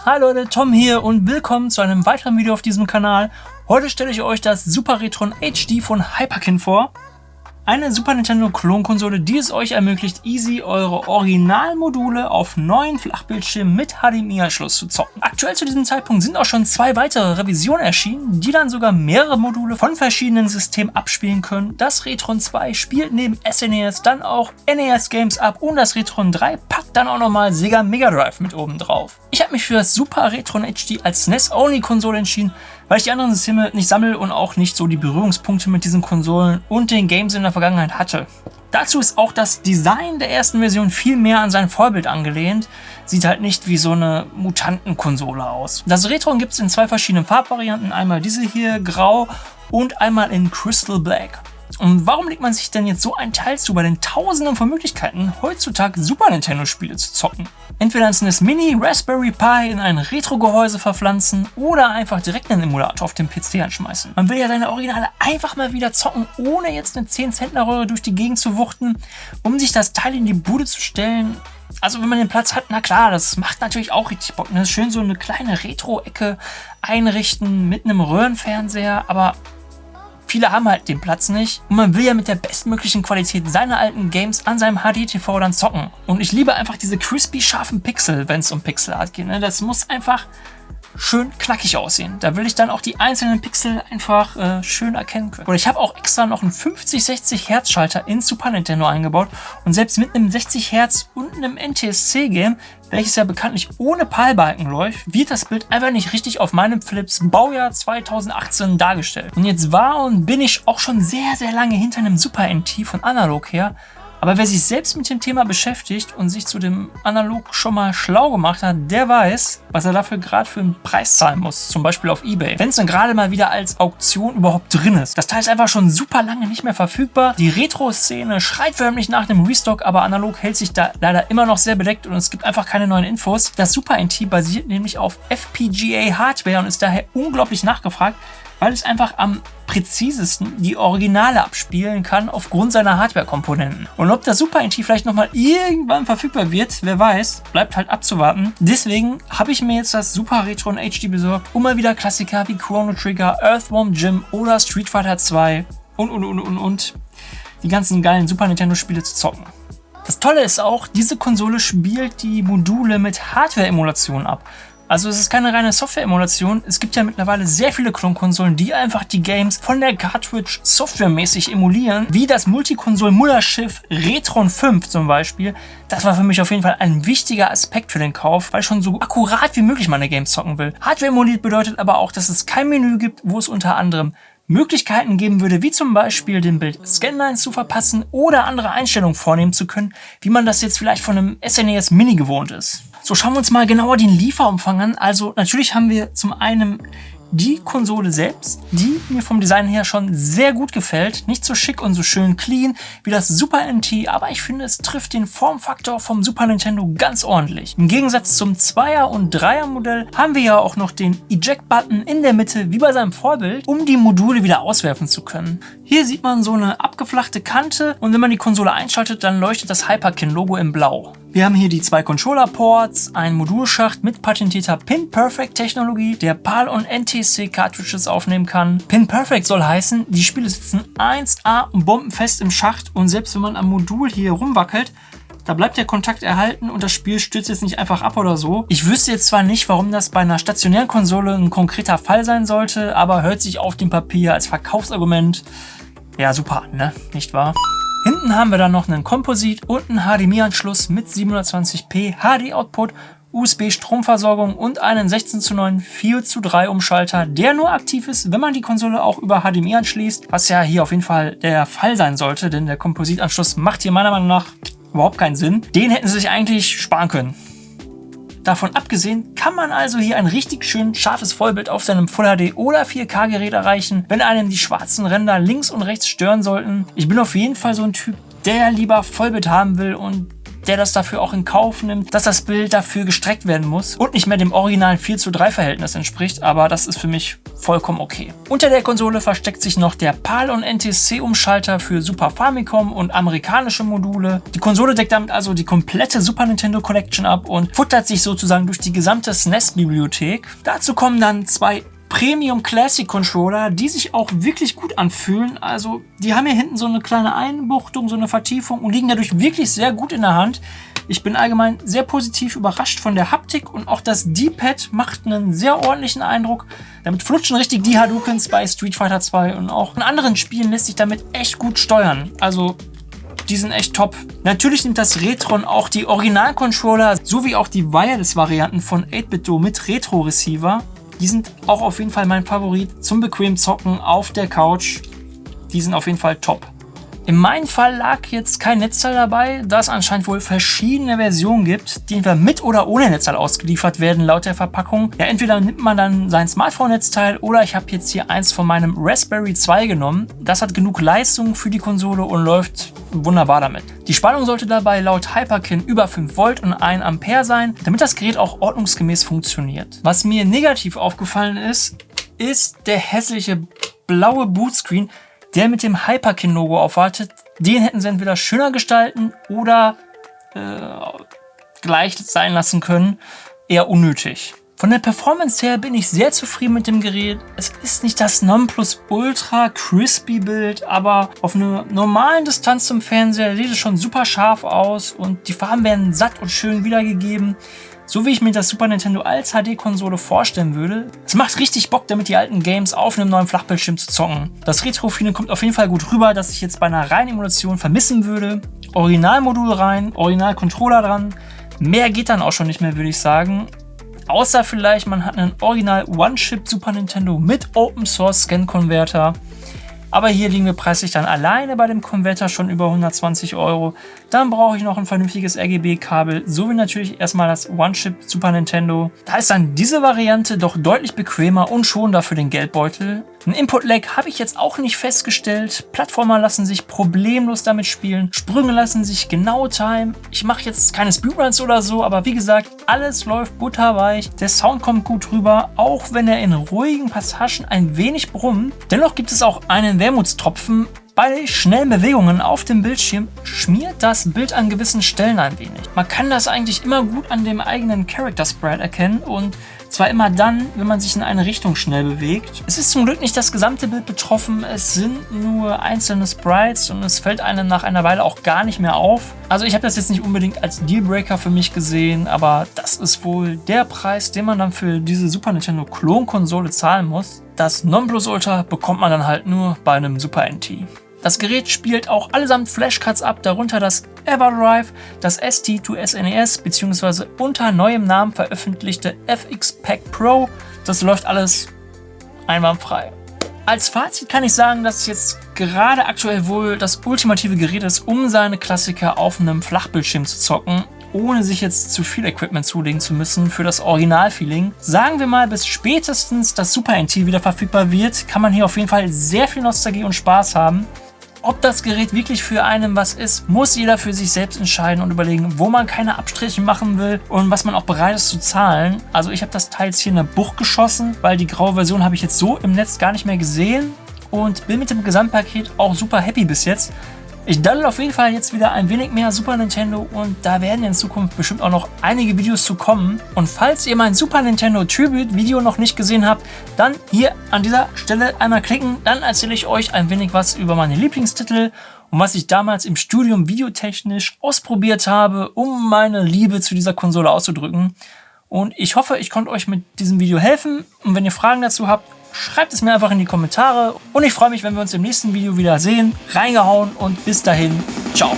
Hi Leute, Tom hier und willkommen zu einem weiteren Video auf diesem Kanal. Heute stelle ich euch das Super Retron HD von Hyperkin vor. Eine Super Nintendo Klonkonsole, die es euch ermöglicht, easy eure Originalmodule auf neuen Flachbildschirmen mit HDMI-Anschluss zu zocken. Aktuell zu diesem Zeitpunkt sind auch schon 2 weitere Revisionen erschienen, die dann sogar mehrere Module von verschiedenen Systemen abspielen können. Das Retron 2 spielt neben SNES dann auch NES-Games ab und das Retron 3 packt dann auch nochmal Sega Mega Drive mit oben drauf. Ich habe mich für das Super Retron HD als SNES-Only-Konsole entschieden, weil ich die anderen Systeme nicht sammle und auch nicht so die Berührungspunkte mit diesen Konsolen und den Games in der Vergangenheit hatte. Dazu ist auch das Design der ersten Version viel mehr an sein Vorbild angelehnt. Sieht halt nicht wie so eine Mutantenkonsole aus. Das Retron gibt es in 2 verschiedenen Farbvarianten. Einmal diese hier, grau, und einmal in Crystal Black. Und warum legt man sich denn jetzt so ein Teil zu, bei den Tausenden von Möglichkeiten, heutzutage Super Nintendo-Spiele zu zocken? Entweder ein SNES Mini, Raspberry Pi in ein Retro-Gehäuse verpflanzen oder einfach direkt einen Emulator auf dem PC anschmeißen. Man will ja seine Originale einfach mal wieder zocken, ohne jetzt eine 10-Centner-Röhre durch die Gegend zu wuchten, um sich das Teil in die Bude zu stellen. Also wenn man den Platz hat, na klar, das macht natürlich auch richtig Bock. Ne? Schön so eine kleine Retro-Ecke einrichten mit einem Röhrenfernseher, aber viele haben halt den Platz nicht und man will ja mit der bestmöglichen Qualität seine alten Games an seinem HD-TV dann zocken. Und ich liebe einfach diese crispy scharfen Pixel, wenn es um Pixelart geht. Ne? Das muss einfach schön knackig aussehen. Da will ich dann auch die einzelnen Pixel einfach schön erkennen können. Und ich habe auch extra noch einen 50-60 Hertz Schalter in Super Nintendo eingebaut und selbst mit einem 60 Hertz und einem NTSC-Game, welches ja bekanntlich ohne PAL-Balken läuft, wird das Bild einfach nicht richtig auf meinem Philips Baujahr 2018 dargestellt. Und jetzt war und bin ich auch schon sehr, sehr lange hinter einem Super NT von analog her. Aber wer sich selbst mit dem Thema beschäftigt und sich zu dem Analog schon mal schlau gemacht hat, der weiß, was er dafür gerade für einen Preis zahlen muss. Zum Beispiel auf eBay. Wenn es dann gerade mal wieder als Auktion überhaupt drin ist. Das Teil ist einfach schon super lange nicht mehr verfügbar. Die Retro-Szene schreit förmlich nach dem Restock, aber analog hält sich da leider immer noch sehr bedeckt und es gibt einfach keine neuen Infos. Das Super NT basiert nämlich auf FPGA-Hardware und ist daher unglaublich nachgefragt, weil es einfach am präzisesten die Originale abspielen kann aufgrund seiner Hardware-Komponenten. Und ob das Super NT vielleicht nochmal irgendwann verfügbar wird, wer weiß, bleibt halt abzuwarten. Deswegen habe ich mir jetzt das Super Retron HD besorgt, um mal wieder Klassiker wie Chrono Trigger, Earthworm Jim oder Street Fighter 2 und die ganzen geilen Super Nintendo-Spiele zu zocken. Das Tolle ist auch, diese Konsole spielt die Module mit Hardware-Emulation ab. Also es ist keine reine Software-Emulation. Es gibt ja mittlerweile sehr viele Klonkonsolen, die einfach die Games von der Cartridge softwaremäßig emulieren, wie das Multikonsolen-Mutterschiff Retron 5 zum Beispiel. Das war für mich auf jeden Fall ein wichtiger Aspekt für den Kauf, weil ich schon so akkurat wie möglich meine Games zocken will. Hardware emuliert bedeutet aber auch, dass es kein Menü gibt, wo es unter anderem Möglichkeiten geben würde, wie zum Beispiel dem Bild Scanlines zu verpassen oder andere Einstellungen vornehmen zu können, wie man das jetzt vielleicht von einem SNES Mini gewohnt ist. So, schauen wir uns mal genauer den Lieferumfang an. Also natürlich haben wir zum einen die Konsole selbst, die mir vom Design her schon sehr gut gefällt. Nicht so schick und so schön clean wie das Super NT, aber ich finde, es trifft den Formfaktor vom Super Nintendo ganz ordentlich. Im Gegensatz zum 2er- und 3er-Modell haben wir ja auch noch den Eject-Button in der Mitte, wie bei seinem Vorbild, um die Module wieder auswerfen zu können. Hier sieht man so eine abgeflachte Kante und wenn man die Konsole einschaltet, dann leuchtet das Hyperkin-Logo in Blau. Wir haben hier die 2 Controller-Ports, einen Modulschacht mit patentierter Pin-Perfect-Technologie, der PAL- und NTSC-Cartridges aufnehmen kann. Pin-Perfect soll heißen, die Spiele sitzen 1A und bombenfest im Schacht und selbst wenn man am Modul hier rumwackelt, da bleibt der Kontakt erhalten und das Spiel stürzt jetzt nicht einfach ab oder so. Ich wüsste jetzt zwar nicht, warum das bei einer stationären Konsole ein konkreter Fall sein sollte, aber hört sich auf dem Papier als Verkaufsargument ja super an, ne? Nicht wahr? Hinten haben wir dann noch einen Komposit und einen HDMI-Anschluss mit 720p HD-Output, USB-Stromversorgung und einen 16:9 4:3 Umschalter, der nur aktiv ist, wenn man die Konsole auch über HDMI anschließt, was ja hier auf jeden Fall der Fall sein sollte, denn der Kompositanschluss macht hier meiner Meinung nach überhaupt keinen Sinn. Den hätten sie sich eigentlich sparen können. Davon abgesehen kann man also hier ein richtig schön scharfes Vollbild auf seinem Full HD oder 4K Gerät erreichen, wenn einem die schwarzen Ränder links und rechts stören sollten. Ich bin auf jeden Fall so ein Typ, der lieber Vollbild haben will und der das dafür auch in Kauf nimmt, dass das Bild dafür gestreckt werden muss und nicht mehr dem originalen 4:3 Verhältnis entspricht, aber das ist für mich vollkommen okay. Unter der Konsole versteckt sich noch der PAL- und NTSC-Umschalter für Super Famicom und amerikanische Module. Die Konsole deckt damit also die komplette Super Nintendo Collection ab und futtert sich sozusagen durch die gesamte SNES-Bibliothek. Dazu kommen dann zwei Premium Classic Controller, die sich auch wirklich gut anfühlen. Also die haben hier hinten so eine kleine Einbuchtung, so eine Vertiefung und liegen dadurch wirklich sehr gut in der Hand. Ich bin allgemein sehr positiv überrascht von der Haptik und auch das D-Pad macht einen sehr ordentlichen Eindruck. Damit flutschen richtig die Hadoukens bei Street Fighter 2 und auch in anderen Spielen lässt sich damit echt gut steuern. Also die sind echt top. Natürlich nimmt das Retron auch die Original-Controller sowie auch die Wireless-Varianten von 8BitDo mit Retro-Receiver. Die sind auch auf jeden Fall mein Favorit zum bequem Zocken auf der Couch. Die sind auf jeden Fall top. In meinem Fall lag jetzt kein Netzteil dabei, da es anscheinend wohl verschiedene Versionen gibt, die entweder mit oder ohne Netzteil ausgeliefert werden laut der Verpackung. Ja, entweder nimmt man dann sein Smartphone-Netzteil oder ich habe jetzt hier eins von meinem Raspberry 2 genommen. Das hat genug Leistung für die Konsole und läuft wunderbar damit. Die Spannung sollte dabei laut Hyperkin über 5 Volt und 1 Ampere sein, damit das Gerät auch ordnungsgemäß funktioniert. Was mir negativ aufgefallen ist der hässliche blaue Bootscreen, der mit dem Hyperkin-Logo aufwartet. Den hätten sie entweder schöner gestalten oder gleich sein lassen können. Eher unnötig. Von der Performance her bin ich sehr zufrieden mit dem Gerät. Es ist nicht das Nonplusultra crispy Bild, aber auf einer normalen Distanz zum Fernseher sieht es schon super scharf aus und die Farben werden satt und schön wiedergegeben. So wie ich mir das Super Nintendo als HD-Konsole vorstellen würde. Es macht richtig Bock, damit die alten Games auf einem neuen Flachbildschirm zu zocken. Das Retro-Feeling kommt auf jeden Fall gut rüber, dass ich jetzt bei einer reinen Emulation vermissen würde. Originalmodul rein, Original-Controller dran. Mehr geht dann auch schon nicht mehr, würde ich sagen. Außer vielleicht, man hat einen Original One-Chip Super Nintendo mit Open Source Scan-Converter. Aber hier liegen wir preislich dann alleine bei dem Konverter schon über 120 €. Dann brauche ich noch ein vernünftiges RGB-Kabel, sowie natürlich erstmal das One-Chip Super Nintendo. Da ist dann diese Variante doch deutlich bequemer und schonender für den Geldbeutel. Ein Input-Lag habe ich jetzt auch nicht festgestellt. Plattformer lassen sich problemlos damit spielen. Sprünge lassen sich genau timen. Ich mache jetzt keine Speedruns oder so, aber wie gesagt, alles läuft butterweich. Der Sound kommt gut rüber, auch wenn er in ruhigen Passagen ein wenig brummt. Dennoch gibt es auch einen Wermutstropfen. Bei schnellen Bewegungen auf dem Bildschirm schmiert das Bild an gewissen Stellen ein wenig. Man kann das eigentlich immer gut an dem eigenen Character Sprite erkennen und zwar immer dann, wenn man sich in eine Richtung schnell bewegt. Es ist zum Glück nicht das gesamte Bild betroffen, es sind nur einzelne Sprites und es fällt einem nach einer Weile auch gar nicht mehr auf. Also ich habe das jetzt nicht unbedingt als Dealbreaker für mich gesehen, aber das ist wohl der Preis, den man dann für diese Super Nintendo Klonkonsole zahlen muss. Das Nonplusultra bekommt man dann halt nur bei einem Super NT. Das Gerät spielt auch allesamt Flashcards ab, darunter das EverDrive, das ST2SNES bzw. unter neuem Namen veröffentlichte FX Pack Pro. Das läuft alles einwandfrei. Als Fazit kann ich sagen, dass es jetzt gerade aktuell wohl das ultimative Gerät ist, um seine Klassiker auf einem Flachbildschirm zu zocken, ohne sich jetzt zu viel Equipment zulegen zu müssen für das Originalfeeling. Sagen wir mal, bis spätestens das Super NT wieder verfügbar wird, kann man hier auf jeden Fall sehr viel Nostalgie und Spaß haben. Ob das Gerät wirklich für einen was ist, muss jeder für sich selbst entscheiden und überlegen, wo man keine Abstriche machen will und was man auch bereit ist zu zahlen. Also ich habe das Teil jetzt hier in der Bucht geschossen, weil die graue Version habe ich jetzt so im Netz gar nicht mehr gesehen und bin mit dem Gesamtpaket auch super happy bis jetzt. Ich daddel auf jeden Fall jetzt wieder ein wenig mehr Super Nintendo und da werden in Zukunft bestimmt auch noch einige Videos zu kommen. Und falls ihr mein Super Nintendo Tribute Video noch nicht gesehen habt, dann hier an dieser Stelle einmal klicken. Dann erzähle ich euch ein wenig was über meine Lieblingstitel und was ich damals im Studium videotechnisch ausprobiert habe, um meine Liebe zu dieser Konsole auszudrücken. Und ich hoffe, ich konnte euch mit diesem Video helfen. Und wenn ihr Fragen dazu habt, schreibt es mir einfach in die Kommentare und ich freue mich, wenn wir uns im nächsten Video wieder sehen. Reingehauen und bis dahin, ciao.